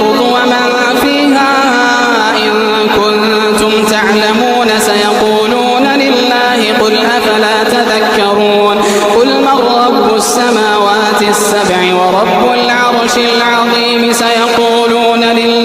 الأرض ومن فيها إن كنتم تعلمون سيقولون لله قل أفلا تذكرون قل من رب السماوات السبع ورب العرش العظيم سيقولون لله